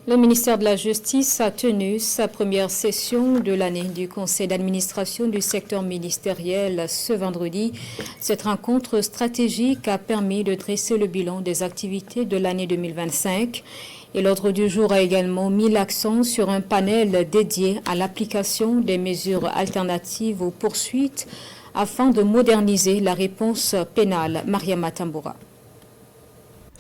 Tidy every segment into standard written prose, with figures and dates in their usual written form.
Le ministère de la Justice a tenu sa première session de l'année du conseil d'administration du secteur ministériel ce vendredi. Cette rencontre stratégique a permis de dresser le bilan des activités de l'année 2025. Et l'ordre du jour a également mis l'accent sur un panel dédié à l'application des mesures alternatives aux poursuites afin de moderniser la réponse pénale. Mariama Tamboura.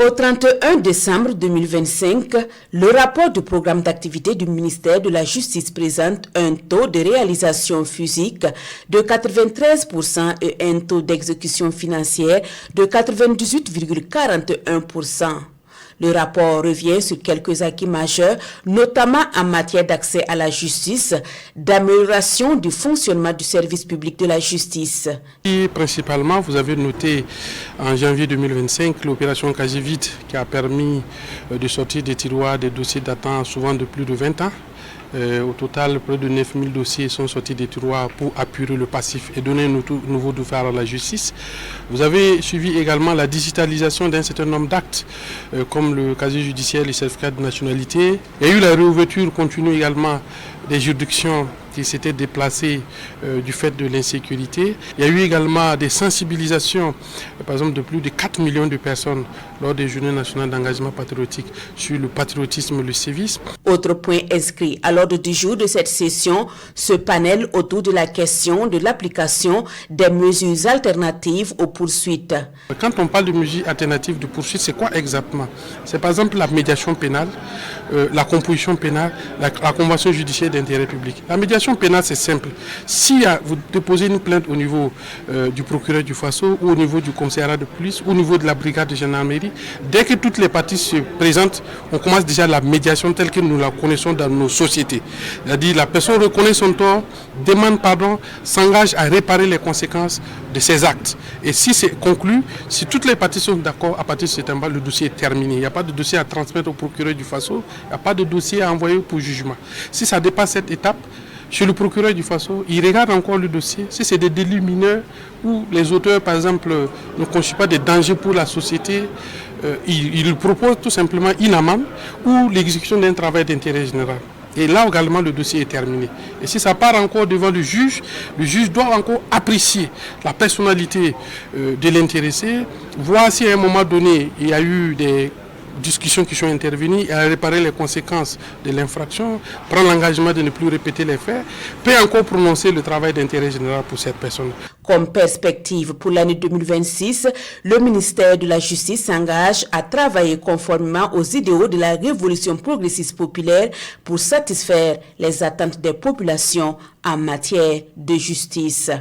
Au 31 décembre 2025, le rapport du programme d'activité du ministère de la Justice présente un taux de réalisation physique de 93% et un taux d'exécution financière de 98,41%. Le rapport revient sur quelques acquis majeurs, notamment en matière d'accès à la justice, d'amélioration du fonctionnement du service public de la justice. Et principalement, vous avez noté en janvier 2025 l'opération Cagivite qui a permis de sortir des tiroirs des dossiers datant souvent de plus de 20 ans. Au total, près de 9000 dossiers sont sortis des tiroirs pour apurer le passif et donner un nouveau devoir à la justice. Vous avez suivi également la digitalisation d'un certain nombre d'actes, comme le casier judiciaire, les certificats de nationalité. Il y a eu la réouverture continue également des juridictions qui s'étaient déplacées du fait de l'insécurité. Il y a eu également des sensibilisations, par exemple de plus de 4 millions de personnes lors des Journées nationales d'engagement patriotique sur le patriotisme et le civisme. Autre point inscrit à l'ordre du jour de cette session, ce panel autour de la question de l'application des mesures alternatives aux poursuites. Quand on parle de mesures alternatives de poursuite, c'est quoi exactement? C'est par exemple la médiation pénale, la composition pénale, la convention judiciaire d'intérêt public. La médiation pénale, c'est simple. Si vous déposez une plainte au niveau du procureur du Faso ou au niveau du commissariat de police ou au niveau de la brigade de gendarmerie, dès que toutes les parties se présentent, on commence déjà la médiation telle que nous la connaissons dans nos sociétés. C'est-à-dire la personne reconnaît son tort, demande pardon, s'engage à réparer les conséquences de ses actes. Et si c'est conclu, si toutes les parties sont d'accord, à partir de ce temps-là, le dossier est terminé. Il n'y a pas de dossier à transmettre au procureur du Faso, il n'y a pas de dossier à envoyer pour jugement. Si ça dépasse cette étape, chez le procureur du Faso, il regarde encore le dossier. Si c'est des délits mineurs où les auteurs, par exemple, ne constituent pas des dangers pour la société, il propose tout simplement une amende ou l'exécution d'un travail d'intérêt général. Et là également, le dossier est terminé. Et si ça part encore devant le juge doit encore apprécier la personnalité de l'intéressé, voir si à un moment donné, il y a eu des discussions qui sont intervenues et à réparer les conséquences de l'infraction, prendre l'engagement de ne plus répéter les faits, peut encore prononcer le travail d'intérêt général pour cette personne. Comme perspective pour l'année 2026, le ministère de la Justice s'engage à travailler conformément aux idéaux de la révolution progressiste populaire pour satisfaire les attentes des populations en matière de justice.